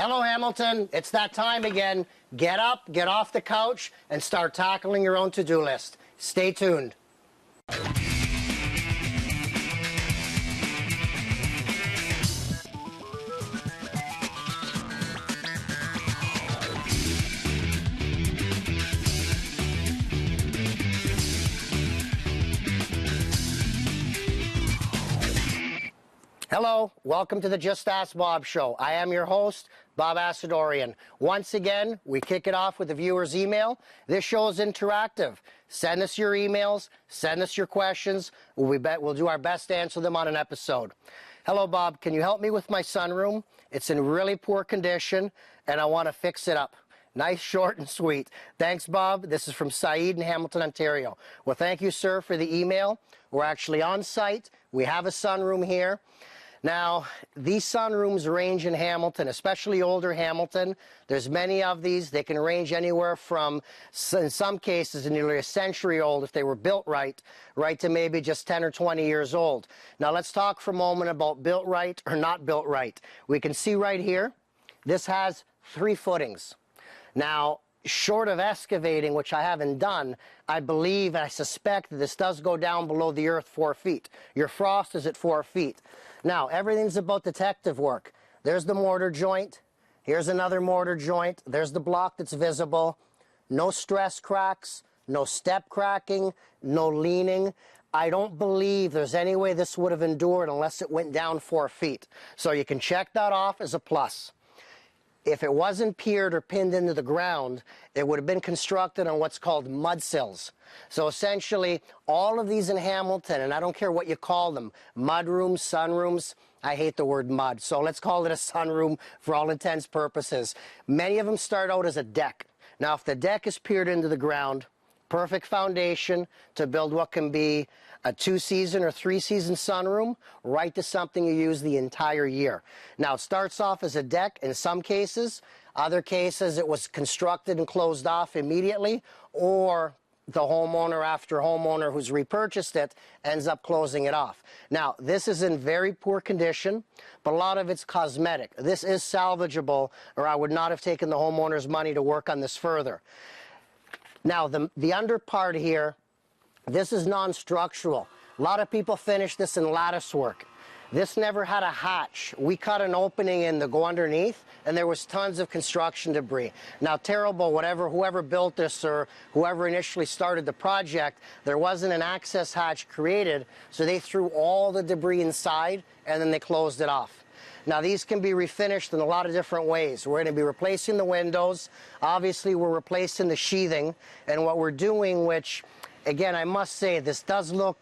Hello, Hamilton. It's that time again. Get up, get off the couch, and start tackling your own to-do list. Stay tuned. Hello, welcome to the Just Ask Bob show. I am your host, Bob Assadourian. Once again, we kick it off with the viewer's email. This show is interactive. Send us your emails, send us your questions. We'll do our best to answer them on an episode. Hello, Bob. Can you help me with my sunroom? It's in really poor condition, and I want to fix it up. Nice, short, and sweet. Thanks, Bob. This is from Saeed in Hamilton, Ontario. Well, thank you, sir, for the email. We're actually on site. We have a sunroom here. Now, these sunrooms range in Hamilton, especially older Hamilton. There's many of these. They can range anywhere from, in some cases, nearly a century old if they were built right to maybe just 10 or 20 years old. Now, let's talk for a moment about built right or not built right. We can see right here, this has 3 footings. Now, short of excavating, which I haven't done, I believe and I suspect that this does go down below the earth 4 feet. Your frost is at 4 feet. Now, everything's about detective work. There's the mortar joint. Here's another mortar joint. There's the block that's visible. No stress cracks, no step cracking, no leaning. I don't believe there's any way this would have endured unless it went down 4 feet. So you can check that off as a plus. If it wasn't piered or pinned into the ground, it would have been constructed on what's called mud sills. So essentially, all of these in Hamilton, and I don't care what you call them, mud rooms, sunrooms, I hate the word mud, so let's call it a sunroom for all intents purposes. Many of them start out as a deck. Now, if the deck is piered into the ground, perfect foundation to build what can be a 2-season or 3-season sunroom, right to something you use the entire year. Now, it starts off as a deck in some cases. Other cases, it was constructed and closed off immediately, or the homeowner, after homeowner who's repurchased it, ends up closing it off. Now, this is in very poor condition, but a lot of it's cosmetic. This is salvageable, or I would not have taken the homeowner's money to work on this further. Now, the under part here, this is non-structural. A lot of people finish this in lattice work. This never had a hatch. We cut an opening in to go underneath, and there was tons of construction debris. Now, terrible, whoever built this or whoever initially started the project, there wasn't an access hatch created, so they threw all the debris inside, and then they closed it off. Now, these can be refinished in a lot of different ways. We're going to be replacing the windows. Obviously, we're replacing the sheathing. And what we're doing, which, again, I must say, this does look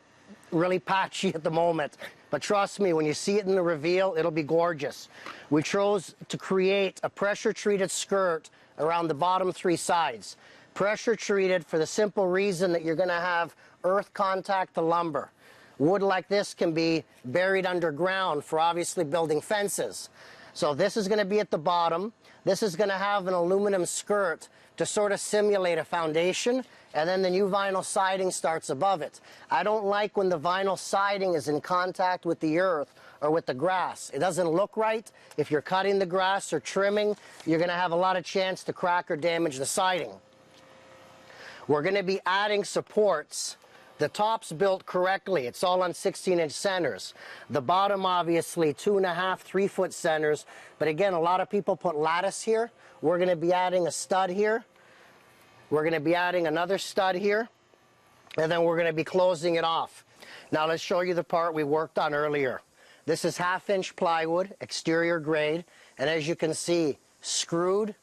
really patchy at the moment. But trust me, when you see it in the reveal, it'll be gorgeous. We chose to create a pressure-treated skirt around the bottom 3 sides. Pressure-treated for the simple reason that you're going to have earth contact to lumber. Wood like this can be buried underground for obviously building fences. So this is going to be at the bottom. This is going to have an aluminum skirt to sort of simulate a foundation, and then the new vinyl siding starts above it. I don't like when the vinyl siding is in contact with the earth or with the grass. It doesn't look right. If you're cutting the grass or trimming, you're going to have a lot of chance to crack or damage the siding. We're going to be adding supports. The top's built correctly. It's all on 16-inch centers. The bottom, obviously, 2.5, 3-foot centers. But again, a lot of people put lattice here. We're going to be adding a stud here. We're going to be adding another stud here. And then we're going to be closing it off. Now, let's show you the part we worked on earlier. This is 1/2-inch plywood, exterior grade. And as you can see, screwed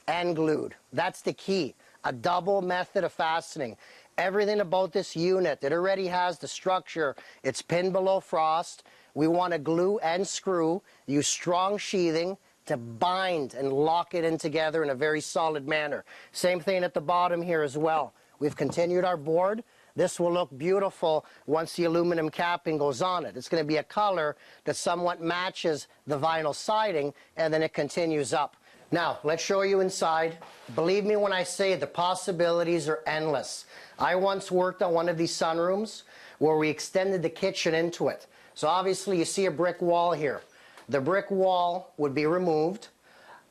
and glued. That's the key. A double method of fastening. Everything about this unit, it already has the structure. It's pinned below frost. We want to glue and screw, use strong sheathing to bind and lock it in together in a very solid manner. Same thing at the bottom here as well. We've continued our board. This will look beautiful once the aluminum capping goes on it. It's going to be a color that somewhat matches the vinyl siding, and then it continues up. Now, let's show you inside. Believe me when I say the possibilities are endless. I once worked on one of these sunrooms where we extended the kitchen into it. So obviously you see a brick wall here. The brick wall would be removed.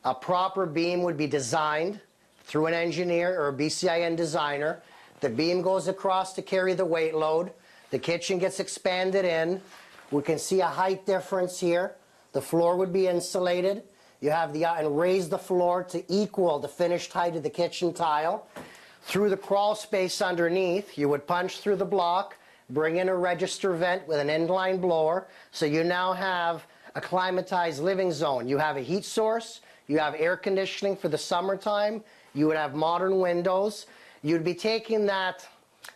A proper beam would be designed through an engineer or a BCIN designer. The beam goes across to carry the weight load. The kitchen gets expanded in. We can see a height difference here. The floor would be insulated. You have and raise the floor to equal the finished height of the kitchen tile. Through the crawl space underneath, you would punch through the block, bring in a register vent with an inline blower, so you now have a climatized living zone. You have a heat source, you have air conditioning for the summertime, you would have modern windows. You'd be taking that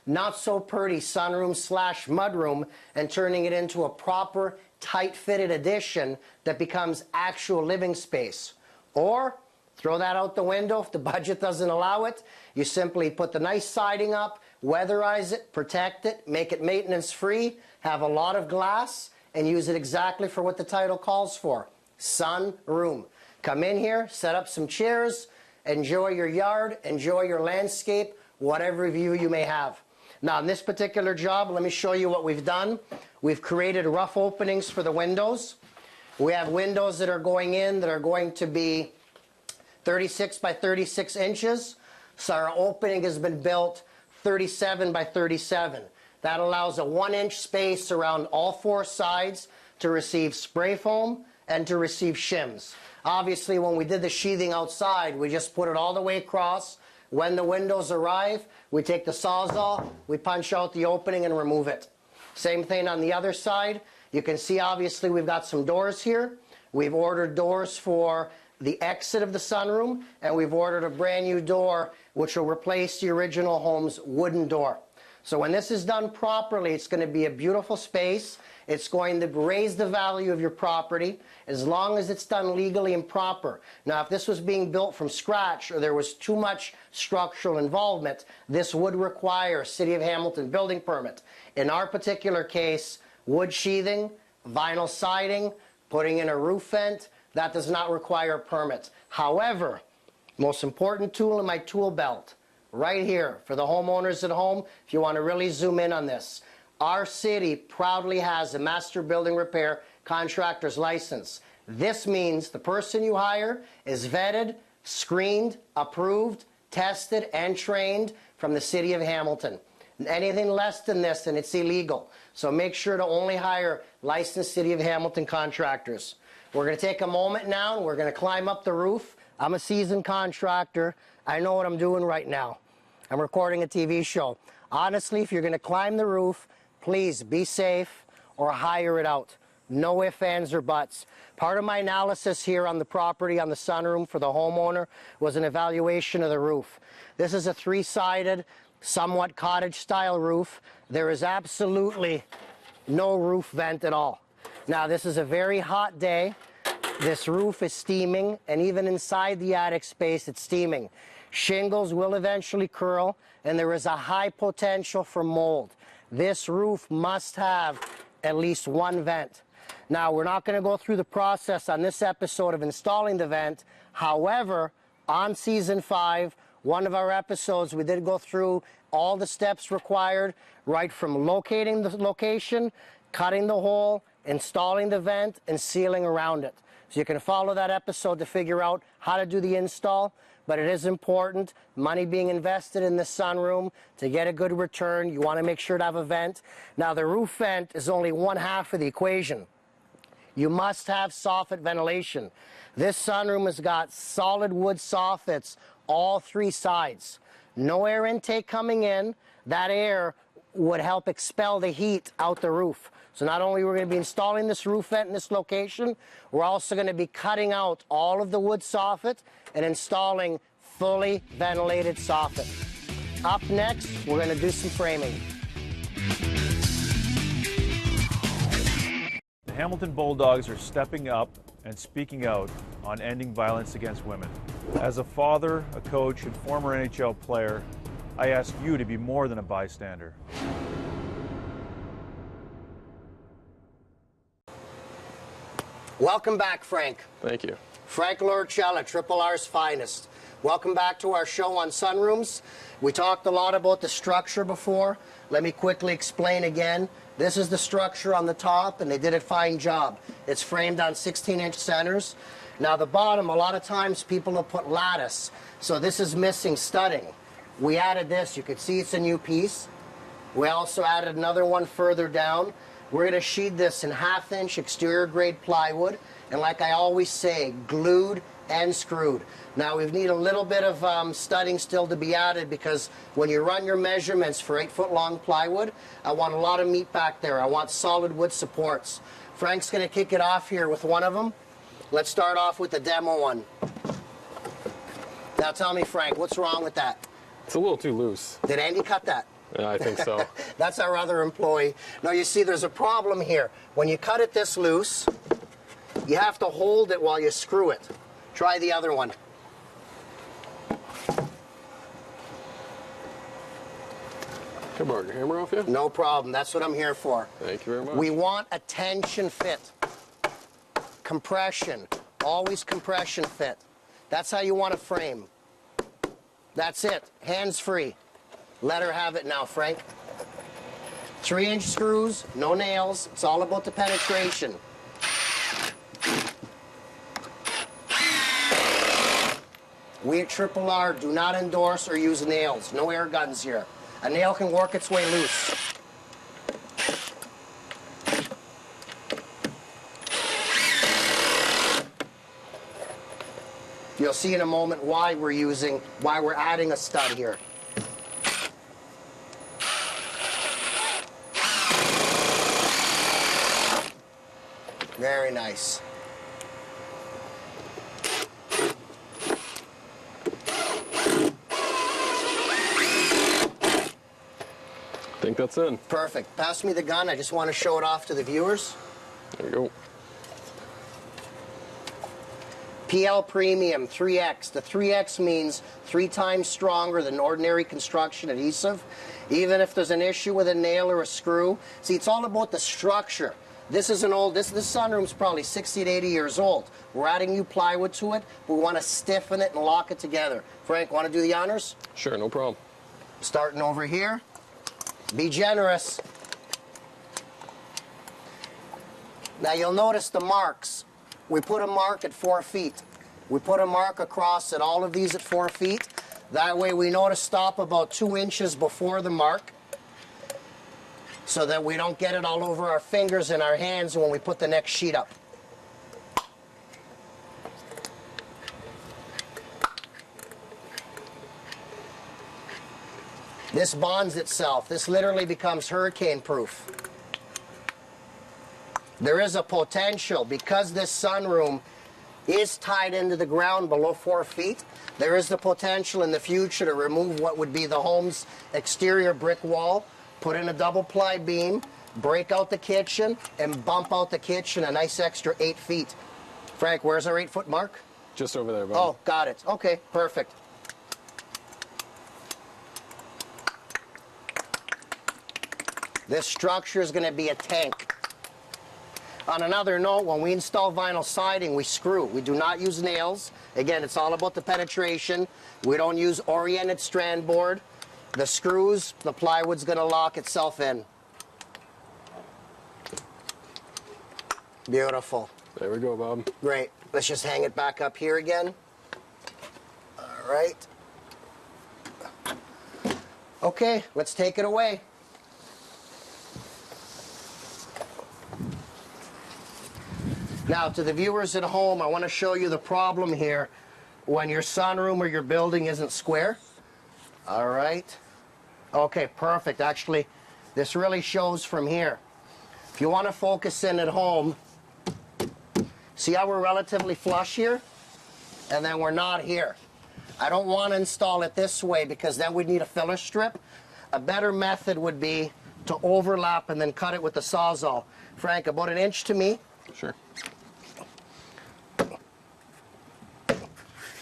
not so pretty sunroom slash mudroom and turning it into a proper tight-fitted addition that becomes actual living space. Or throw that out the window if the budget doesn't allow it. You simply put the nice siding up, weatherize it, protect it, make it maintenance-free, have a lot of glass, and use it exactly for what the title calls for, sunroom. Come in here, set up some chairs, enjoy your yard, enjoy your landscape, whatever view you may have. Now, in this particular job, let me show you what we've done. We've created rough openings for the windows. We have windows that are going in that are going to be 36 by 36 inches. So our opening has been built 37 by 37. That allows a 1-inch space around all 4 sides to receive spray foam and to receive shims. Obviously, when we did the sheathing outside, we just put it all the way across. When the windows arrive, we take the Sawzall, we punch out the opening and remove it. Same thing on the other side. You can see, obviously, we've got some doors here. We've ordered doors for the exit of the sunroom, and we've ordered a brand new door which will replace the original home's wooden door. So when this is done properly, it's going to be a beautiful space. It's going to raise the value of your property as long as it's done legally and proper. Now, if this was being built from scratch or there was too much structural involvement, this would require a City of Hamilton building permit. In our particular case, wood sheathing, vinyl siding, putting in a roof vent, that does not require a permit. However, most important tool in my tool belt, right here, for the homeowners at home, if you want to really zoom in on this, our city proudly has a master building repair contractor's license. This means the person you hire is vetted, screened, approved, tested, and trained from the City of Hamilton. Anything less than this, and it's illegal. So make sure to only hire licensed City of Hamilton contractors. We're going to take a moment now, and we're going to climb up the roof. I'm a seasoned contractor. I know what I'm doing right now. I'm recording a TV show. Honestly, if you're going to climb the roof, please be safe or hire it out. No ifs, ands, or buts. Part of my analysis here on the property, on the sunroom for the homeowner, was an evaluation of the roof. This is a 3-sided, somewhat cottage-style roof. There is absolutely no roof vent at all. Now, this is a very hot day. This roof is steaming, and even inside the attic space, it's steaming. Shingles will eventually curl, and there is a high potential for mold. This roof must have at least 1 vent. Now, we're not going to go through the process on this episode of installing the vent. However, on Season 5, one of our episodes, we did go through all the steps required, right from locating the location, cutting the hole, installing the vent, and sealing around it. So you can follow that episode to figure out how to do the install. But it is important, money being invested in the sunroom to get a good return. You want to make sure to have a vent. Now, the roof vent is only 1/2 of the equation. You must have soffit ventilation. This sunroom has got solid wood soffits all 3 sides. No air intake coming in. That air would help expel the heat out the roof. So not only we're going to be installing this roof vent in this location, we're also going to be cutting out all of the wood soffit and installing fully ventilated soffit. Up next, we're going to do some framing. The Hamilton Bulldogs are stepping up and speaking out on ending violence against women. As a father, a coach, and former NHL player, I ask you to be more than a bystander. Welcome back, Frank. Thank you. Frank Lorcella, Triple R's finest. Welcome back to our show on sunrooms. We talked a lot about the structure before. Let me quickly explain again. This is the structure on the top, and they did a fine job. It's framed on 16-inch centers. Now the bottom, a lot of times people will put lattice, so this is missing studding. We added this. You can see it's a new piece. We also added another one further down. We're going to sheet this in 1/2-inch exterior grade plywood, and like I always say, glued and screwed. Now we need a little bit of studding still to be added, because when you run your measurements for 8-foot long plywood, I want a lot of meat back there. I want solid wood supports. Frank's going to kick it off here with one of them. Let's start off with the demo one. Now tell me, Frank, what's wrong with that? It's a little too loose. Did Andy cut that? Yeah, I think so. That's our other employee. Now you see there's a problem here. When you cut it this loose, you have to hold it while you screw it. Try the other one. Can I borrow your hammer off you? No problem. That's what I'm here for. Thank you very much. We want a tension fit. Compression. Always compression fit. That's how you want to frame. That's it. Hands free. Let her have it now, Frank. 3-inch screws, no nails. It's all about the penetration. We at Triple R do not endorse or use nails. No air guns here. A nail can work its way loose. You'll see in a moment why we're adding a stud here. Very nice. I think that's in. Perfect. Pass me the gun. I just want to show it off to the viewers. There you go. PL Premium 3X. The 3X means 3 times stronger than ordinary construction adhesive. Even if there's an issue with a nail or a screw. See, it's all about the structure. This is an old, this sunroom's probably 60 to 80 years old. We're adding new plywood to it. We want to stiffen it and lock it together. Frank, want to do the honors? Sure, no problem. Starting over here. Be generous. Now you'll notice the marks. We put a mark at 4 feet. We put a mark across at all of these at 4 feet. That way we know to stop about 2 inches before the mark, so that we don't get it all over our fingers and our hands when we put the next sheet up. This bonds itself. This literally becomes hurricane proof. There is a potential, because this sunroom is tied into the ground below 4 feet, there is the potential in the future to remove what would be the home's exterior brick wall, put in a double ply beam, break out the kitchen, and bump out the kitchen a nice extra 8 feet. Frank, where's our 8-foot mark? Just over there, bud. Oh, got it. Okay, perfect. This structure is going to be a tank. On another note, when we install vinyl siding, we screw. We do not use nails. Again, it's all about the penetration. We don't use oriented strand board. The screws, the plywood's going to lock itself in. Beautiful. There we go, Bob. Great. Let's just hang it back up here again. All right. Okay, let's take it away. Now, to the viewers at home, I want to show you the problem here when your sunroom or your building isn't square. All right. Okay, perfect. Actually, this really shows from here. If you want to focus in at home, see how we're relatively flush here? And then we're not here. I don't want to install it this way, because then we'd need a filler strip. A better method would be to overlap and then cut it with the Sawzall. Frank, about 1 inch to me. Sure.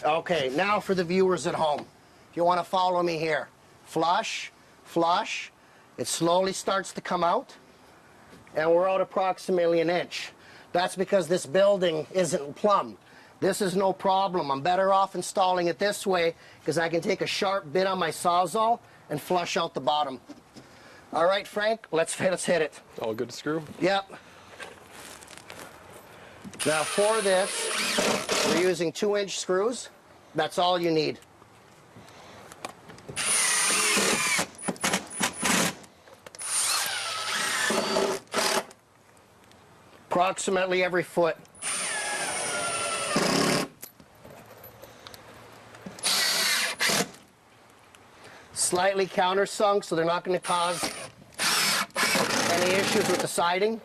Okay, now for the viewers at home. If you want to follow me here. Flush, flush. It slowly starts to come out. And we're out approximately 1 inch. That's because this building isn't plumb. This is no problem. I'm better off installing it this way, because I can take a sharp bit on my Sawzall and flush out the bottom. All right, Frank, let's hit it. All good to screw? Yep. Now for this, we're using 2-inch screws. That's all you need. Approximately every foot. Slightly countersunk, so they're not going to cause any issues with the siding.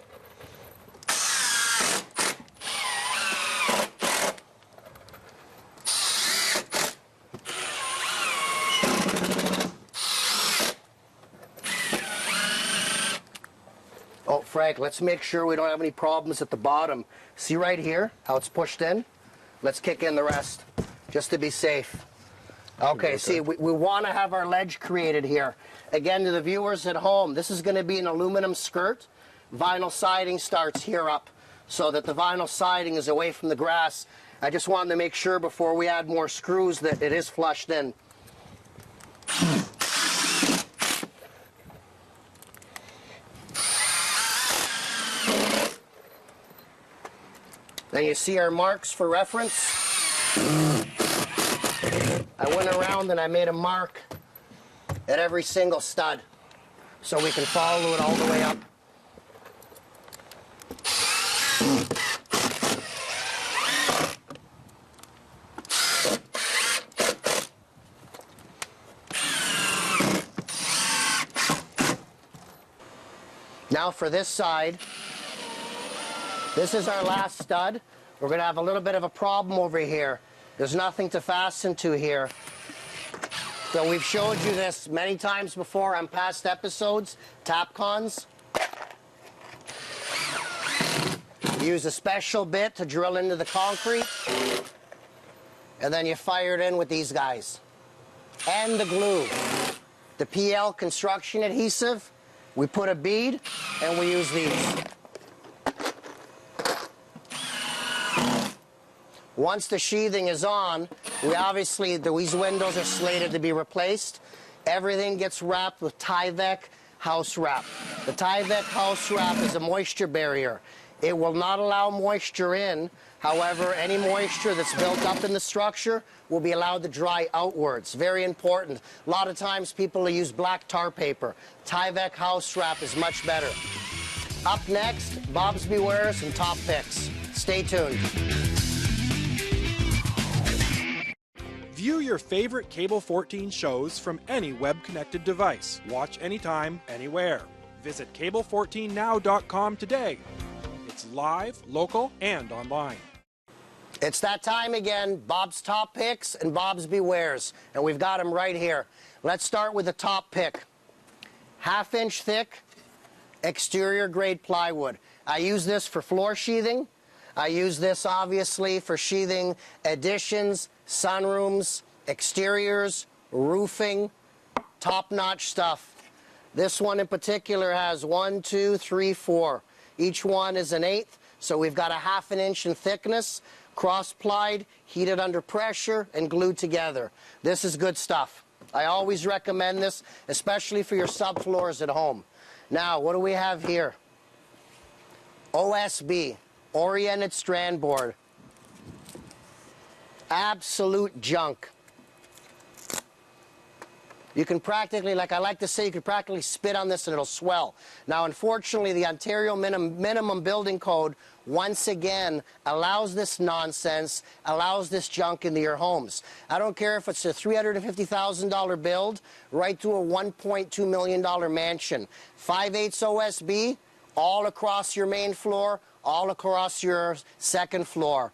Oh, Frank, let's make sure we don't have any problems at the bottom. See right here how it's pushed in? Let's kick in the rest, just to be safe. Okay, see, we want to have our ledge created here. Again, to the viewers at home, this is going to be an aluminum skirt. Vinyl siding starts here up so that the vinyl siding is away from the grass. I just wanted to make sure before we add more screws that it is flushed in. Then you see our marks for reference. I went around and I made a mark at every single stud so we can follow it all the way up. Now for this side, this is our last stud. We're going to have a little bit of a problem over here. There's nothing to fasten to here. So we've showed you this many times before on past episodes, TapCons. Use a special bit to drill into the concrete, and then you fire it in with these guys. And the glue. The PL construction adhesive, we put a bead, and we use these. Once the sheathing is on, these windows are slated to be replaced. Everything gets wrapped with Tyvek house wrap. The Tyvek house wrap is a moisture barrier. It will not allow moisture in. However, any moisture that's built up in the structure will be allowed to dry outwards. Very important. A lot of times people use black tar paper. Tyvek house wrap is much better. Up next, Bob's Bewares and top picks. Stay tuned. View your favorite Cable 14 shows from any web-connected device. Watch anytime, anywhere. Visit cable14now.com today. It's live, local, and online. It's that time again, Bob's top picks and Bob's Bewares, and we've got them right here. Let's start with the top pick. 1/2 inch thick, exterior grade plywood. I use this for floor sheathing. I use this obviously for sheathing additions, sunrooms, exteriors, roofing, top-notch stuff. This one in particular has 1, 2, 3, 4. Each one is 1/8, so we've got a 1/2 inch in thickness, cross-plied, heated under pressure, and glued together. This is good stuff. I always recommend this, especially for your subfloors at home. Now, what do we have here? OSB, oriented strand board. Absolute junk. You can practically, like I like to say, you can practically spit on this and it'll swell. Now, unfortunately, the Ontario Minimum Building Code, once again, allows this nonsense, allows this junk into your homes. I don't care if it's a $350,000 build, right to a $1.2 million mansion. 5/8 OSB, all across your main floor, all across your second floor.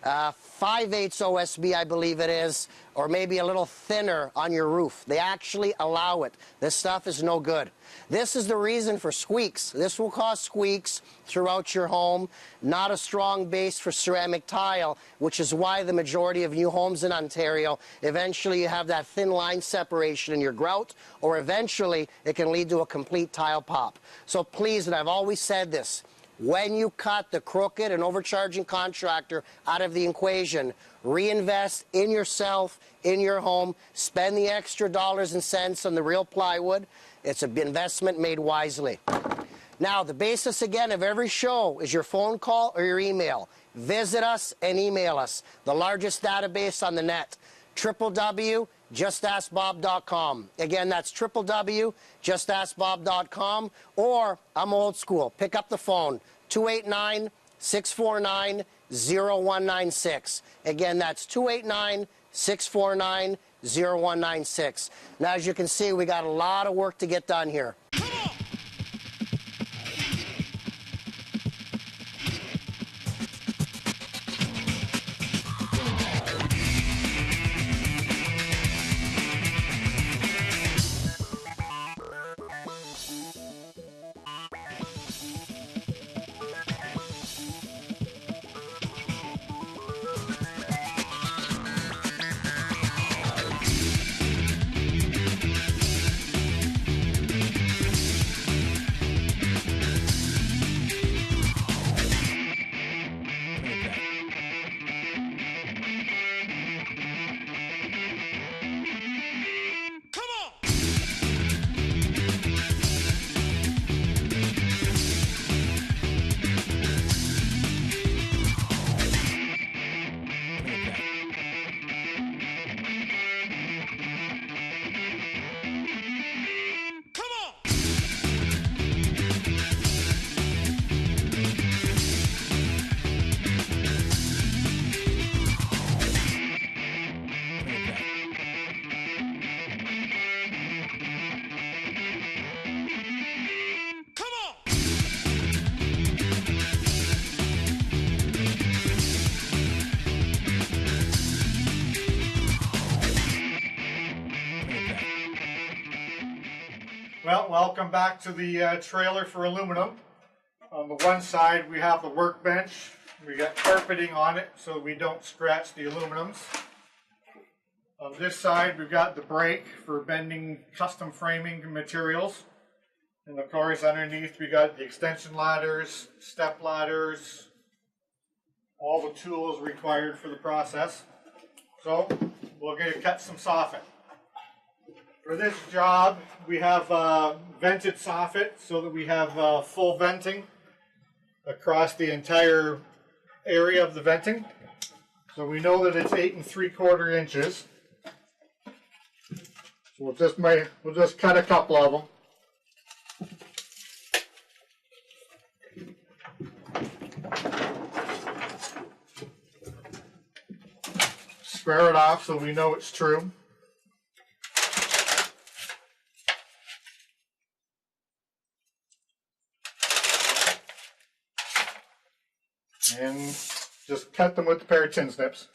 5/8 OSB, I believe it is, or maybe a little thinner on your roof. They actually allow it. This stuff is no good. This is the reason for squeaks. This will cause squeaks throughout your home. Not a strong base for ceramic tile, which is why the majority of new homes in Ontario, eventually you have that thin line separation in your grout, or eventually it can lead to a complete tile pop. So please, and I've always said this, when you cut the crooked and overcharging contractor out of the equation, reinvest in yourself, in your home, spend the extra dollars and cents on the real plywood, It's an investment made wisely. Now, the basis again of every show is your phone call or your email. Visit us and email us. The largest database on the net. www.justaskbob.com. Again, that's www.justaskbob.com. Or, I'm old school, pick up the phone, 289-649-0196. Again, that's 289-649-0196. Now, as you can see, we got a lot of work to get done here. Well, welcome back to the trailer for aluminum. On the one side we have the workbench. We got carpeting on it so we don't scratch the aluminums. On this side we've got the brake for bending custom framing materials. And of course underneath we got the extension ladders, step ladders, all the tools required for the process. So we're going to cut some soffit. For this job, we have vented soffit so that we have full venting across the entire area of the venting. So we know that it's 8 3/4 inches. So we'll just cut a couple of them. Square it off so we know it's true. And just cut them with a pair of tin snips.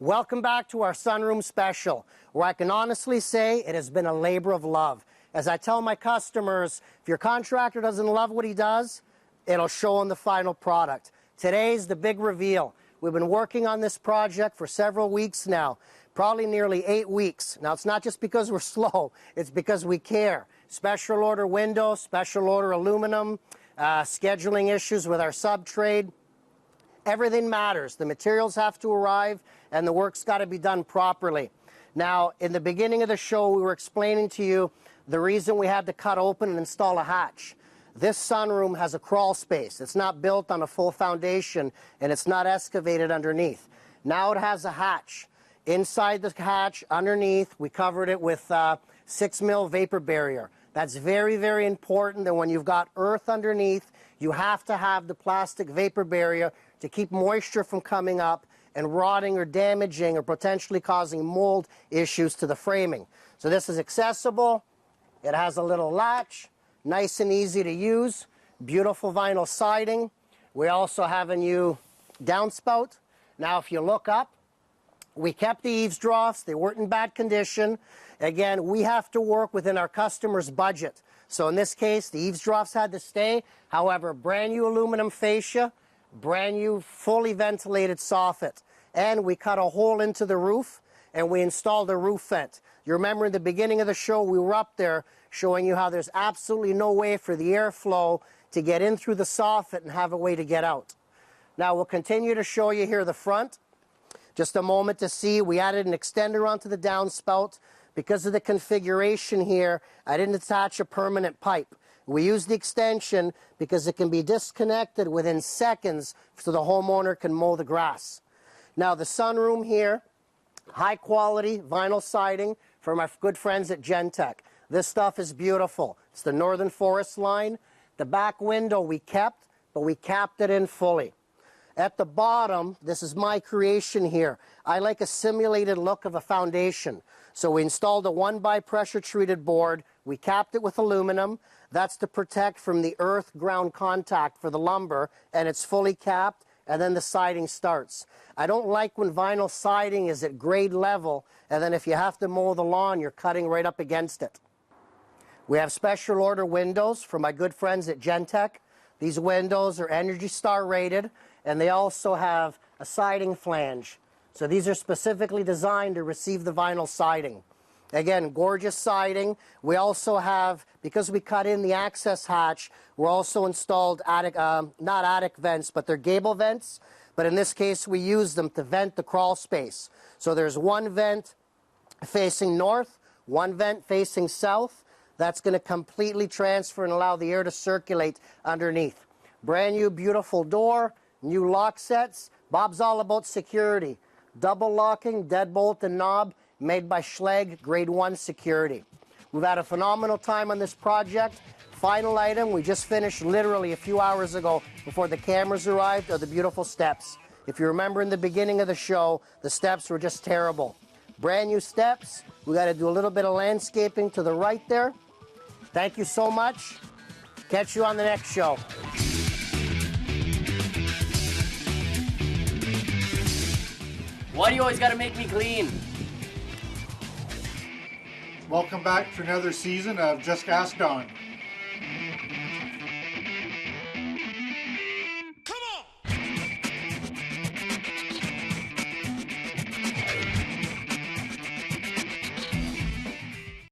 Welcome back to our Sunroom special, where I can honestly say it has been a labor of love. As I tell my customers, if your contractor doesn't love what he does, it'll show in the final product. Today's the big reveal. We've been working on this project for several weeks now, probably nearly 8 weeks. Now, it's not just because we're slow, it's because we care. Special order window, special order aluminum, scheduling issues with our sub-trade. Everything matters. The materials have to arrive, and the work's got to be done properly. Now, in the beginning of the show, we were explaining to you the reason we had to cut open and install a hatch. This sunroom has a crawl space. It's not built on a full foundation, and it's not excavated underneath. Now it has a hatch. Inside the hatch, underneath, we covered it with 6 mil vapor barrier. That's very, very important that when you've got earth underneath, you have to have the plastic vapor barrier to keep moisture from coming up and rotting or damaging or potentially causing mold issues to the framing. So this is accessible. It has a little latch, nice and easy to use, beautiful vinyl siding. We also have a new downspout. Now if you look up, we kept the eaves troughs. They weren't in bad condition. Again, we have to work within our customer's budget. So in this case, the eaves troughs had to stay. However, brand new aluminum fascia, brand new fully ventilated soffit. And we cut a hole into the roof and we installed a roof vent. You remember in the beginning of the show, we were up there showing you how there's absolutely no way for the airflow to get in through the soffit and have a way to get out. Now we'll continue to show you here the front. Just a moment to see, we added an extender onto the downspout. Because of the configuration here, I didn't attach a permanent pipe. We used the extension because it can be disconnected within seconds so the homeowner can mow the grass. Now the sunroom here, high quality vinyl siding from our good friends at Gentech. This stuff is beautiful. It's the Northern Forest line. The back window we kept, but we capped it in fully. At the bottom, this is my creation here. I like a simulated look of a foundation. So we installed a 1x pressure treated board. We capped it with aluminum. That's to protect from the earth-ground contact for the lumber, and it's fully capped, and then the siding starts. I don't like when vinyl siding is at grade level, and then if you have to mow the lawn, you're cutting right up against it. We have special order windows from my good friends at Gentech. These windows are Energy Star rated, and they also have a siding flange. So these are specifically designed to receive the vinyl siding. Again, gorgeous siding. We also have, because we cut in the access hatch, we're also installed attic, not attic vents, but they're gable vents. But in this case, we use them to vent the crawl space. So there's one vent facing north, one vent facing south. That's going to completely transfer and allow the air to circulate underneath. Brand new, beautiful door, new lock sets. Bob's all about security. Double locking, deadbolt and knob, made by Schlage, grade 1 security. We've had a phenomenal time on this project. Final item, we just finished literally a few hours ago before the cameras arrived, are the beautiful steps. If you remember in the beginning of the show, the steps were just terrible. Brand new steps. We got to do a little bit of landscaping to the right there. Thank you so much. Catch you on the next show. Why do you always gotta make me clean? Welcome back to another season of Just Ask Don.